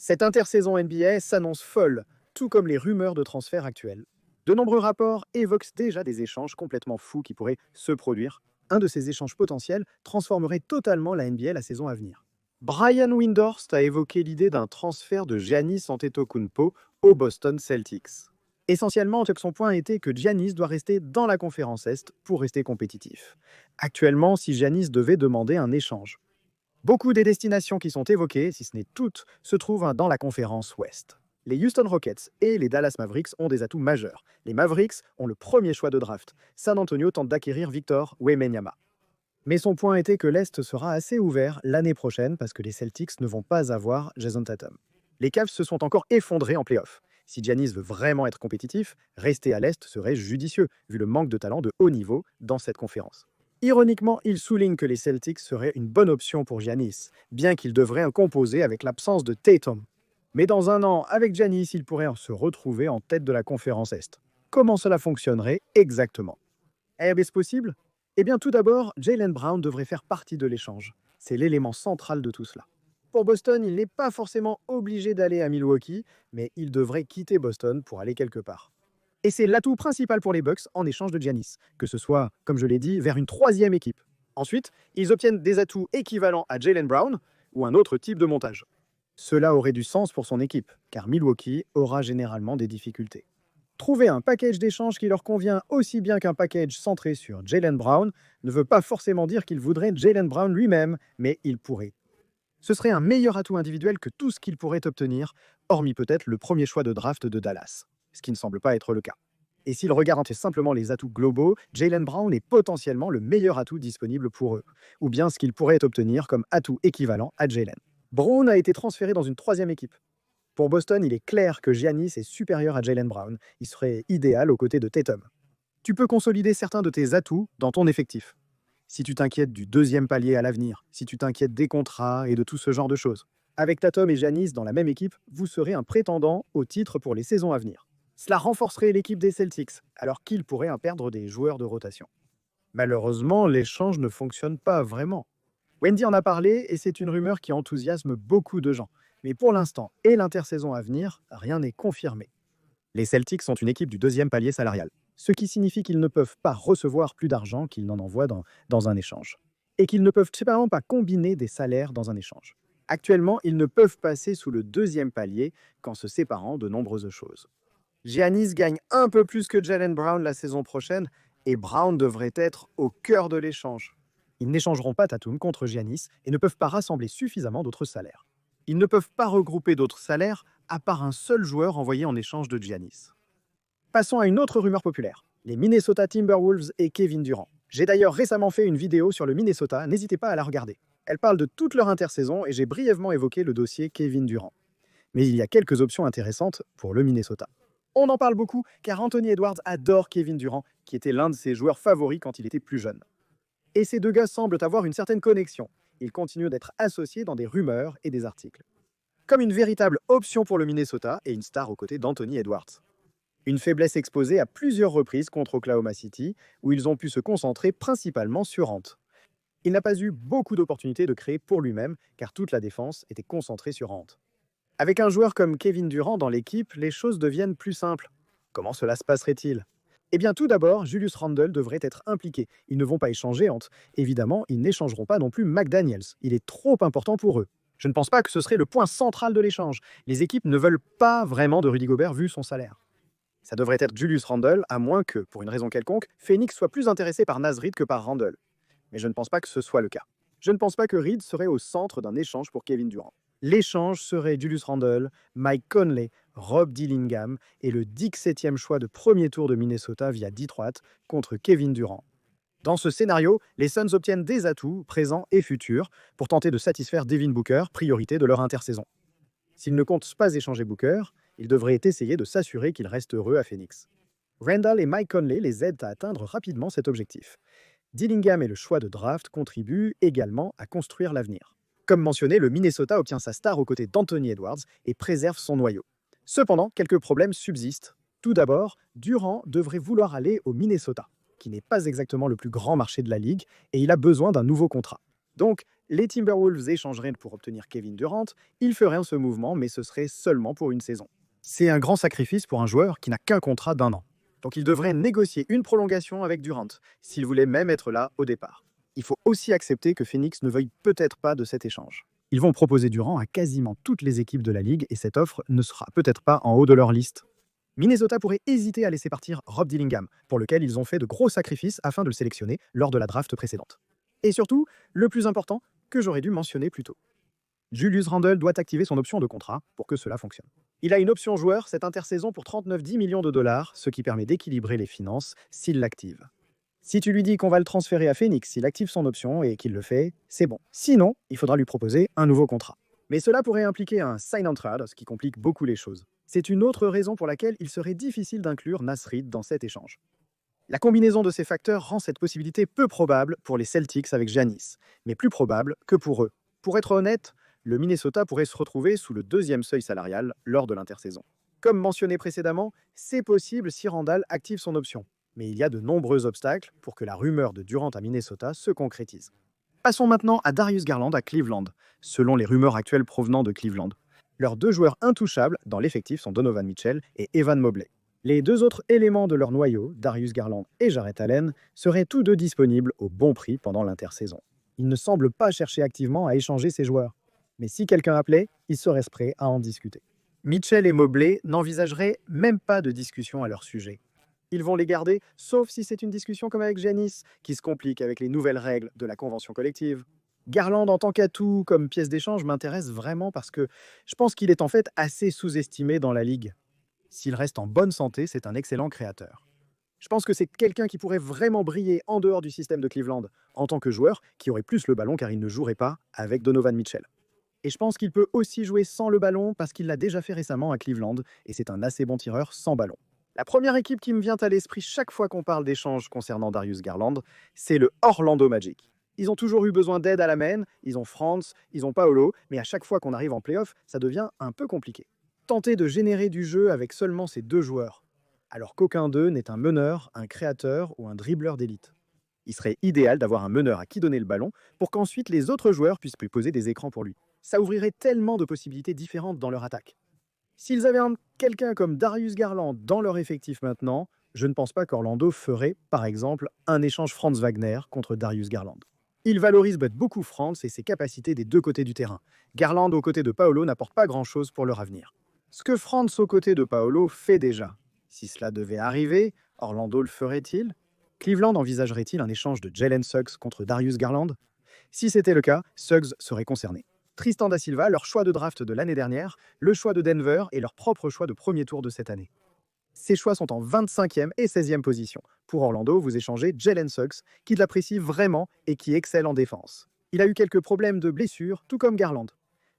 Cette intersaison NBA s'annonce folle, tout comme les rumeurs de transfert actuelles. De nombreux rapports évoquent déjà des échanges complètement fous qui pourraient se produire. Un de ces échanges potentiels transformerait totalement la NBA la saison à venir. Brian Windhorst a évoqué l'idée d'un transfert de Giannis Antetokounmpo au Boston Celtics. Essentiellement, son point était que Giannis doit rester dans la conférence Est pour rester compétitif. Actuellement, si Giannis devait demander un échange, beaucoup des destinations qui sont évoquées, si ce n'est toutes, se trouvent dans la conférence Ouest. Les Houston Rockets et les Dallas Mavericks ont des atouts majeurs. Les Mavericks ont le premier choix de draft. San Antonio tente d'acquérir Victor Wembanyama. Mais son point était que l'Est sera assez ouvert l'année prochaine parce que les Celtics ne vont pas avoir Jason Tatum. Les Cavs se sont encore effondrés en playoff. Si Giannis veut vraiment être compétitif, rester à l'Est serait judicieux, vu le manque de talent de haut niveau dans cette conférence. Ironiquement, il souligne que les Celtics seraient une bonne option pour Giannis, bien qu'il devrait composer avec l'absence de Tatum. Mais dans un an, avec Giannis, il pourrait se retrouver en tête de la conférence Est. Comment cela fonctionnerait exactement? Est-ce possible? Eh bien, tout d'abord, Jaylen Brown devrait faire partie de l'échange. C'est l'élément central de tout cela. Pour Boston, il n'est pas forcément obligé d'aller à Milwaukee, mais il devrait quitter Boston pour aller quelque part. Et c'est l'atout principal pour les Bucks en échange de Giannis, que ce soit, comme je l'ai dit, vers une troisième équipe. Ensuite, ils obtiennent des atouts équivalents à Jaylen Brown ou un autre type de montage. Cela aurait du sens pour son équipe, car Milwaukee aura généralement des difficultés. Trouver un package d'échange qui leur convient aussi bien qu'un package centré sur Jaylen Brown ne veut pas forcément dire qu'il voudrait Jaylen Brown lui-même, mais il pourrait. Ce serait un meilleur atout individuel que tout ce qu'il pourrait obtenir, hormis peut-être le premier choix de draft de Dallas, ce qui ne semble pas être le cas. Et s'ils regardent simplement les atouts globaux, Jaylen Brown est potentiellement le meilleur atout disponible pour eux, ou bien ce qu'ils pourraient obtenir comme atout équivalent à Jaylen. Brown a été transféré dans une troisième équipe. Pour Boston, il est clair que Giannis est supérieur à Jaylen Brown. Il serait idéal aux côtés de Tatum. Tu peux consolider certains de tes atouts dans ton effectif. Si tu t'inquiètes du deuxième palier à l'avenir, si tu t'inquiètes des contrats et de tout ce genre de choses. Avec Tatum et Giannis dans la même équipe, vous serez un prétendant au titre pour les saisons à venir. Cela renforcerait l'équipe des Celtics, alors qu'ils pourraient perdre des joueurs de rotation. Malheureusement, l'échange ne fonctionne pas vraiment. Wendy en a parlé et c'est une rumeur qui enthousiasme beaucoup de gens. Mais pour l'instant et l'intersaison à venir, rien n'est confirmé. Les Celtics sont une équipe du deuxième palier salarial, ce qui signifie qu'ils ne peuvent pas recevoir plus d'argent qu'ils n'en envoient dans un échange. Et qu'ils ne peuvent simplement pas combiner des salaires dans un échange. Actuellement, ils ne peuvent passer sous le deuxième palier qu'en se séparant de nombreuses choses. Giannis gagne un peu plus que Jaylen Brown la saison prochaine et Brown devrait être au cœur de l'échange. Ils n'échangeront pas Tatum contre Giannis et ne peuvent pas rassembler suffisamment d'autres salaires. Ils ne peuvent pas regrouper d'autres salaires à part un seul joueur envoyé en échange de Giannis. Passons à une autre rumeur populaire, les Minnesota Timberwolves et Kevin Durant. J'ai d'ailleurs récemment fait une vidéo sur le Minnesota, n'hésitez pas à la regarder. Elle parle de toute leur intersaison et j'ai brièvement évoqué le dossier Kevin Durant. Mais il y a quelques options intéressantes pour le Minnesota. On en parle beaucoup car Anthony Edwards adore Kevin Durant, qui était l'un de ses joueurs favoris quand il était plus jeune. Et ces deux gars semblent avoir une certaine connexion. Ils continuent d'être associés dans des rumeurs et des articles. Comme une véritable option pour le Minnesota et une star aux côtés d'Anthony Edwards. Une faiblesse exposée à plusieurs reprises contre Oklahoma City, où ils ont pu se concentrer principalement sur Ant. Il n'a pas eu beaucoup d'opportunités de créer pour lui-même, car toute la défense était concentrée sur Ant. Avec un joueur comme Kevin Durant dans l'équipe, les choses deviennent plus simples. Comment cela se passerait-il? Eh bien, tout d'abord, Julius Randle devrait être impliqué. Ils ne vont pas échanger Ant. Évidemment, ils n'échangeront pas non plus McDaniels. Il est trop important pour eux. Je ne pense pas que ce serait le point central de l'échange. Les équipes ne veulent pas vraiment de Rudy Gobert vu son salaire. Ça devrait être Julius Randle, à moins que, pour une raison quelconque, Phoenix soit plus intéressé par Naz Reid que par Randle. Mais je ne pense pas que ce soit le cas. Je ne pense pas que Reid serait au centre d'un échange pour Kevin Durant. L'échange serait Julius Randle, Mike Conley, Rob Dillingham et le 17e choix de premier tour de Minnesota via Detroit contre Kevin Durant. Dans ce scénario, les Suns obtiennent des atouts, présents et futurs, pour tenter de satisfaire Devin Booker, priorité de leur intersaison. S'ils ne comptent pas échanger Booker, ils devraient essayer de s'assurer qu'il reste heureux à Phoenix. Randall et Mike Conley les aident à atteindre rapidement cet objectif. Dillingham et le choix de draft contribuent également à construire l'avenir. Comme mentionné, le Minnesota obtient sa star aux côtés d'Anthony Edwards et préserve son noyau. Cependant, quelques problèmes subsistent. Tout d'abord, Durant devrait vouloir aller au Minnesota, qui n'est pas exactement le plus grand marché de la ligue, et il a besoin d'un nouveau contrat. Donc, Les Timberwolves échangeraient pour obtenir Kevin Durant, ils feraient ce mouvement, mais ce serait seulement pour une saison. C'est un grand sacrifice pour un joueur qui n'a qu'un contrat d'1 an. Donc il devrait négocier une prolongation avec Durant, s'il voulait même être là au départ. Il faut aussi accepter que Phoenix ne veuille peut-être pas de cet échange. Ils vont proposer Durant à quasiment toutes les équipes de la ligue et cette offre ne sera peut-être pas en haut de leur liste. Minnesota pourrait hésiter à laisser partir Rob Dillingham, pour lequel ils ont fait de gros sacrifices afin de le sélectionner lors de la draft précédente. Et surtout, le plus important, que j'aurais dû mentionner plus tôt. Julius Randle doit activer son option de contrat pour que cela fonctionne. Il a une option joueur cette intersaison pour 39,10 millions de dollars, ce qui permet d'équilibrer les finances s'il l'active. Si tu lui dis qu'on va le transférer à Phoenix s'il active son option et qu'il le fait, c'est bon. Sinon, il faudra lui proposer un nouveau contrat. Mais cela pourrait impliquer un sign-on trade, ce qui complique beaucoup les choses. C'est une autre raison pour laquelle il serait difficile d'inclure Nasrid dans cet échange. La combinaison de ces facteurs rend cette possibilité peu probable pour les Celtics avec Giannis, mais plus probable que pour eux. Pour être honnête, le Minnesota pourrait se retrouver sous le deuxième seuil salarial lors de l'intersaison. Comme mentionné précédemment, c'est possible si Randall active son option, mais il y a de nombreux obstacles pour que la rumeur de Durant à Minnesota se concrétise. Passons maintenant à Darius Garland à Cleveland, selon les rumeurs actuelles provenant de Cleveland. Leurs deux joueurs intouchables dans l'effectif sont Donovan Mitchell et Evan Mobley. Les deux autres éléments de leur noyau, Darius Garland et Jarrett Allen, seraient tous deux disponibles au bon prix pendant l'intersaison. Ils ne semblent pas chercher activement à échanger ces joueurs. Mais si quelqu'un appelait, ils seraient prêts à en discuter. Mitchell et Mobley n'envisageraient même pas de discussion à leur sujet. Ils vont les garder, sauf si c'est une discussion comme avec Giannis, qui se complique avec les nouvelles règles de la convention collective. Garland en tant qu'atout comme pièce d'échange m'intéresse vraiment parce que je pense qu'il est en fait assez sous-estimé dans la ligue. S'il reste en bonne santé, c'est un excellent créateur. Je pense que c'est quelqu'un qui pourrait vraiment briller en dehors du système de Cleveland, en tant que joueur qui aurait plus le ballon car il ne jouerait pas avec Donovan Mitchell. Et je pense qu'il peut aussi jouer sans le ballon parce qu'il l'a déjà fait récemment à Cleveland et c'est un assez bon tireur sans ballon. La première équipe qui me vient à l'esprit chaque fois qu'on parle d'échanges concernant Darius Garland, c'est le Orlando Magic. Ils ont toujours eu besoin d'aide à la main, ils ont Franz, ils ont Paolo, mais à chaque fois qu'on arrive en playoff, ça devient un peu compliqué. Tenter de générer du jeu avec seulement ces deux joueurs, alors qu'aucun d'eux n'est un meneur, un créateur ou un dribbleur d'élite. Il serait idéal d'avoir un meneur à qui donner le ballon pour qu'ensuite les autres joueurs puissent lui poser des écrans pour lui. Ça ouvrirait tellement de possibilités différentes dans leur attaque. S'ils avaient quelqu'un comme Darius Garland dans leur effectif maintenant, je ne pense pas qu'Orlando ferait, par exemple, un échange Franz Wagner contre Darius Garland. Il valorise beaucoup Franz et ses capacités des deux côtés du terrain. Garland aux côtés de Paolo n'apporte pas grand-chose pour leur avenir. Ce que Franz aux côtés de Paolo fait déjà. Si cela devait arriver, Orlando le ferait-il? Cleveland envisagerait-il un échange de Jalen Suggs contre Darius Garland? Si c'était le cas, Suggs serait concerné. Tristan da Silva, leur choix de draft de l'année dernière, le choix de Denver et leur propre choix de premier tour de cette année. Ces choix sont en 25e et 16e position. Pour Orlando, vous échangez Jalen Suggs, qui l'apprécie vraiment et qui excelle en défense. Il a eu quelques problèmes de blessure, tout comme Garland.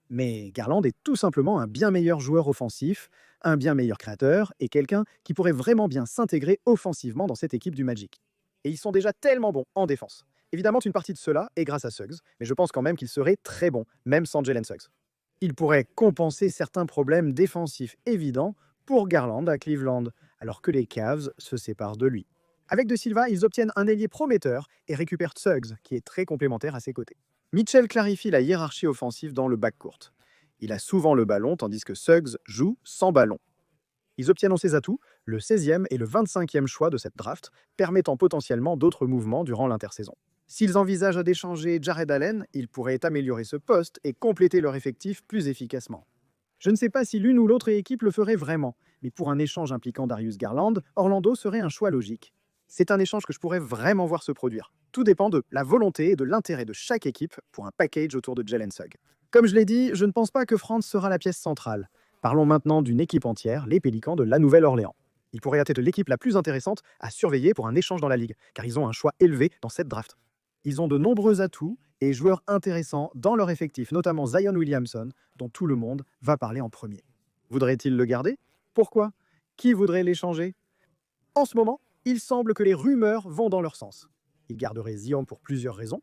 Mais Garland est tout simplement un bien meilleur joueur offensif, un bien meilleur créateur et quelqu'un qui pourrait vraiment bien s'intégrer offensivement dans cette équipe du Magic. Et ils sont déjà tellement bons en défense. Évidemment, une partie de cela est grâce à Suggs, mais je pense quand même qu'il serait très bon, même sans Jalen Suggs. Il pourrait compenser certains problèmes défensifs évidents pour Garland à Cleveland, alors que les Cavs se séparent de lui. Avec De Silva, ils obtiennent un ailier prometteur et récupèrent Suggs, qui est très complémentaire à ses côtés. Mitchell clarifie la hiérarchie offensive dans le backcourt. Il a souvent le ballon, tandis que Suggs joue sans ballon. Ils obtiennent ces atouts, le 16e et le 25e choix de cette draft, permettant potentiellement d'autres mouvements durant l'intersaison. S'ils envisagent d'échanger Jarrett Allen, ils pourraient améliorer ce poste et compléter leur effectif plus efficacement. Je ne sais pas si l'une ou l'autre équipe le ferait vraiment, mais pour un échange impliquant Darius Garland, Orlando serait un choix logique. C'est un échange que je pourrais vraiment voir se produire. Tout dépend de la volonté et de l'intérêt de chaque équipe pour un package autour de Jalen Suggs. Comme je l'ai dit, je ne pense pas que Franz sera la pièce centrale. Parlons maintenant d'une équipe entière, les Pélicans de la Nouvelle-Orléans. Ils pourraient être l'équipe la plus intéressante à surveiller pour un échange dans la ligue, car ils ont un choix élevé dans cette draft. Ils ont de nombreux atouts et joueurs intéressants dans leur effectif, notamment Zion Williamson, dont tout le monde va parler en premier. Voudrait-il le garder? Pourquoi? Qui voudrait l'échanger? En ce moment, il semble que les rumeurs vont dans leur sens. Ils garderaient Zion pour plusieurs raisons.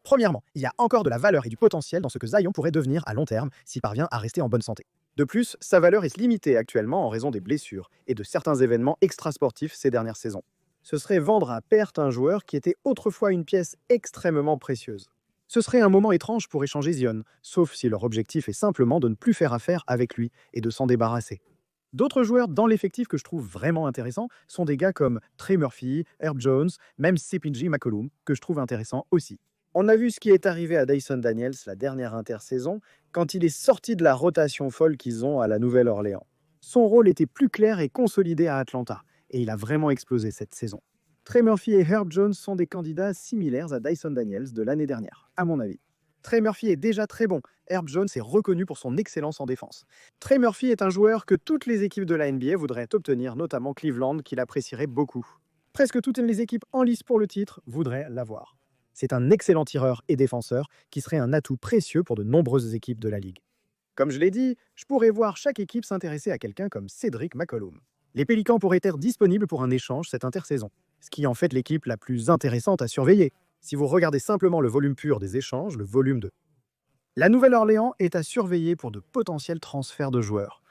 Premièrement, il y a encore de la valeur et du potentiel dans ce que Zion pourrait devenir à long terme s'il parvient à rester en bonne santé. De plus, sa valeur est limitée actuellement en raison des blessures et de certains événements extrasportifs ces dernières saisons. Ce serait vendre à perte un joueur qui était autrefois une pièce extrêmement précieuse. Ce serait un moment étrange pour échanger Zion, sauf si leur objectif est simplement de ne plus faire affaire avec lui et de s'en débarrasser. D'autres joueurs dans l'effectif que je trouve vraiment intéressants sont des gars comme Trey Murphy, Herb Jones, même CPG McCollum, que je trouve intéressant aussi. On a vu ce qui est arrivé à Dyson Daniels la dernière intersaison, quand il est sorti de la rotation folle qu'ils ont à la Nouvelle-Orléans. Son rôle était plus clair et consolidé à Atlanta, et il a vraiment explosé cette saison. Trey Murphy et Herb Jones sont des candidats similaires à Dyson Daniels de l'année dernière, à mon avis. Trey Murphy est déjà très bon. Herb Jones est reconnu pour son excellence en défense. Trey Murphy est un joueur que toutes les équipes de la NBA voudraient obtenir, notamment Cleveland, qui l'apprécierait beaucoup. Presque toutes les équipes en lice pour le titre voudraient l'avoir. C'est un excellent tireur et défenseur qui serait un atout précieux pour de nombreuses équipes de la Ligue. Comme je l'ai dit, je pourrais voir chaque équipe s'intéresser à quelqu'un comme Cedric McCollum. Les Pélicans pourraient être disponibles pour un échange cette intersaison, ce qui en fait l'équipe la plus intéressante à surveiller. Si vous regardez simplement le volume pur des échanges, le volume de... La Nouvelle-Orléans est à surveiller pour de potentiels transferts de joueurs.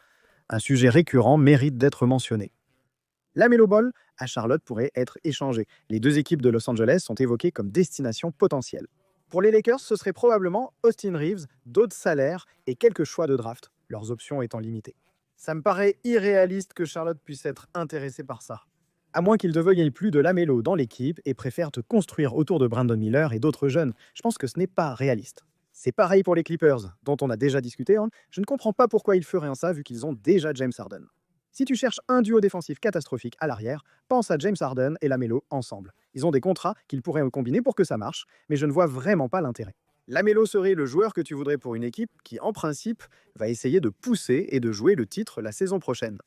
Un sujet récurrent mérite d'être mentionné. LaMelo Ball à Charlotte pourrait être échangé. Les deux équipes de Los Angeles sont évoquées comme destination potentielle. Pour les Lakers, ce serait probablement Austin Reeves, d'autres salaires et quelques choix de draft, leurs options étant limitées. Ça me paraît irréaliste que Charlotte puisse être intéressée par ça. À moins qu'il ne veuille plus de LaMelo dans l'équipe et préfère te construire autour de Brandon Miller et d'autres jeunes. Je pense que ce n'est pas réaliste. C'est pareil pour les Clippers, dont on a déjà discuté. Je ne comprends pas pourquoi ils feraient ça vu qu'ils ont déjà James Harden. Si tu cherches un duo défensif catastrophique à l'arrière, pense à James Harden et LaMelo ensemble. Ils ont des contrats qu'ils pourraient combiner pour que ça marche, mais je ne vois vraiment pas l'intérêt. LaMelo serait le joueur que tu voudrais pour une équipe qui, en principe, va essayer de pousser et de jouer le titre la saison prochaine.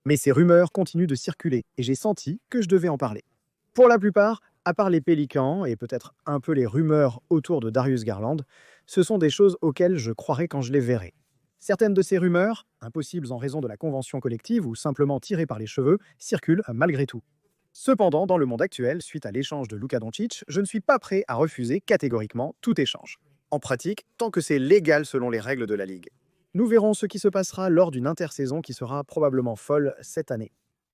Mais ces rumeurs continuent de circuler et j'ai senti que je devais en parler. Pour la plupart, à part les Pélicans et peut-être un peu les rumeurs autour de Darius Garland, ce sont des choses auxquelles je croirai quand je les verrai. Certaines de ces rumeurs, impossibles en raison de la convention collective ou simplement tirées par les cheveux, circulent malgré tout. Cependant, dans le monde actuel, suite à l'échange de Luka Doncic, je ne suis pas prêt à refuser catégoriquement tout échange. En pratique, tant que c'est légal selon les règles de la Ligue. Nous verrons ce qui se passera lors d'une intersaison qui sera probablement folle cette année.